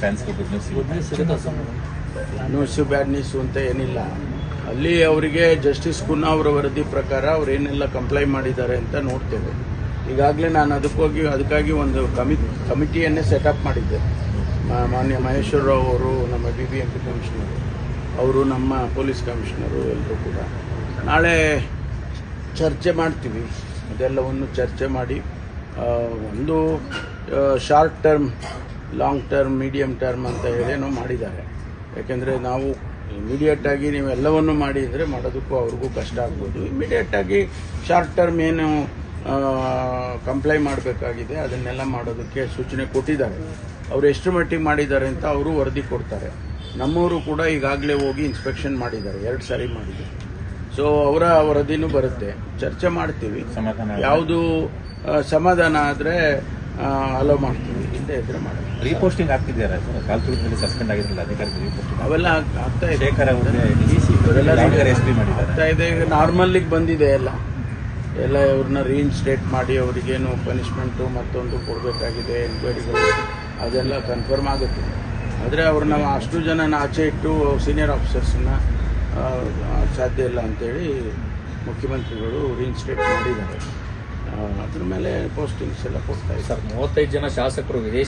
ಫ್ಯಾನ್ಸ್ಗೆ good news news ಬ್ಯಾಡ್ news ಅಂತ ಏನಿಲ್ಲ. ಅಲ್ಲಿ ಅವರಿಗೆ ಜಸ್ಟಿಸ್ ಕುನ್ನಾ ಅವರ ವರದಿ ಪ್ರಕಾರ ಅವ್ರು ಏನೆಲ್ಲ ಕಂಪ್ಲೈ ಮಾಡಿದ್ದಾರೆ ಅಂತ ನೋಡ್ತೇವೆ. ಈಗಾಗಲೇ ನಾನು ಅದಕ್ಕಾಗಿ ಒಂದು ಕಮಿಟಿಯನ್ನೇ ಸೆಟಪ್ ಮಾಡಿದ್ದೆ. ಮಾನ್ಯ ಮಹೇಶ್ವರ ರಾವ್ ಅವರು, ನಮ್ಮ BBMP ಕಮಿಷನರು ಅವರು, ನಮ್ಮ ಪೊಲೀಸ್ ಕಮಿಷನರು ಎಲ್ಲರೂ ಕೂಡ ನಾಳೆ ಚರ್ಚೆ ಮಾಡ್ತೀವಿ. ಅದೆಲ್ಲವನ್ನು ಚರ್ಚೆ ಮಾಡಿ ಒಂದು short term, long term, medium term ಅಂತ ಹೇಳೇನೋ ಮಾಡಿದ್ದಾರೆ. ಯಾಕೆಂದರೆ ನಾವು ಇಮಿಡಿಯೇಟಾಗಿ ನೀವೆಲ್ಲವನ್ನು ಮಾಡಿ ಅಂದರೆ ಮಾಡೋದಕ್ಕೂ ಅವ್ರಿಗೂ ಕಷ್ಟ ಆಗ್ಬೋದು. ಇಮಿಡಿಯೇಟಾಗಿ ಶಾರ್ಟ್ ಟರ್ಮ್ ಏನು ಕಂಪ್ಲೈ ಮಾಡಬೇಕಾಗಿದೆ ಅದನ್ನೆಲ್ಲ ಮಾಡೋದಕ್ಕೆ ಸೂಚನೆ ಕೊಟ್ಟಿದ್ದಾರೆ. ಅವರು ಎಷ್ಟು ಮಟ್ಟಿಗೆ ಮಾಡಿದ್ದಾರೆ ಅಂತ ಅವರು ವರದಿ ಕೊಡ್ತಾರೆ. ನಮ್ಮವರು ಕೂಡ ಈಗಾಗಲೇ ಹೋಗಿ ಇನ್ಸ್ಪೆಕ್ಷನ್ ಮಾಡಿದ್ದಾರೆ, 2 ಸಾರಿ ಮಾಡಿದ್ದಾರೆ. ಸೊ ಅವರ ವರದಿನೂ ಬರುತ್ತೆ, ಚರ್ಚೆ ಮಾಡ್ತೀವಿ. ಯಾವುದು ಸಮಾಧಾನ ಆದರೆ ಅಲೋ ಮಾಡ್ತೀವಿ, ಇಲ್ಲದೆ ಇದ್ರೆ ಮಾಡೋದು. ರೀಪೋಸ್ಟಿಂಗ್ ಆಗ್ತಿದ್ದಾರೆ ಸರ್, ಕಾಲ್ತುಳಿನಲ್ಲಿ ಸಸ್ಪೆಂಡ್ ಆಗಿರಲಿಲ್ಲ ಅಧಿಕಾರಿಗಳು ರೀಪೋಸ್ಟಿಂಗ್ ಅವೆಲ್ಲ ಆಗ್ತಾ ಇದೆ. ಶೇಖರ್ SP ಮಾಡಿದ್ದಾರೆ. ಆಗ್ತಾ ಇದೆ. ಈಗ ನಾರ್ಮಲ್ಲಿಗೆ ಬಂದಿದೆ ಎಲ್ಲ ಇವ್ರನ್ನ ರೀಇನ್ಸ್ಟೇಟ್ ಮಾಡಿ ಅವರಿಗೇನು ಪನಿಷ್ಮೆಂಟು ಮತ್ತೊಂದು ಕೊಡಬೇಕಾಗಿದೆ, ಎನ್ಕ್ವೈರಿಗಳು ಅದೆಲ್ಲ ಕನ್ಫರ್ಮ್ ಆಗುತ್ತೆ. ಆದರೆ ಅವ್ರನ್ನ ಅಷ್ಟು ಜನನ ಆಚೆ ಇಟ್ಟು ಸೀನಿಯರ್ ಆಫೀಸರ್ಸನ್ನ ಸಾಧ್ಯ ಇಲ್ಲ ಅಂತೇಳಿ ಮುಖ್ಯಮಂತ್ರಿಗಳು ರೀಇನ್ಸ್ಟೇಟ್ ಮಾಡಿದ್ದಾರೆ. ಅದ್ರ ಮೇಲೆ ಪೋಸ್ಟಿಂಗ್ಸ್ ಎಲ್ಲ ಕೊಡ್ತಾ ಇದ್ದಾರೆ. ಸರ್, 35 ಜನ ಶಾಸಕರು ವಿದೇಶ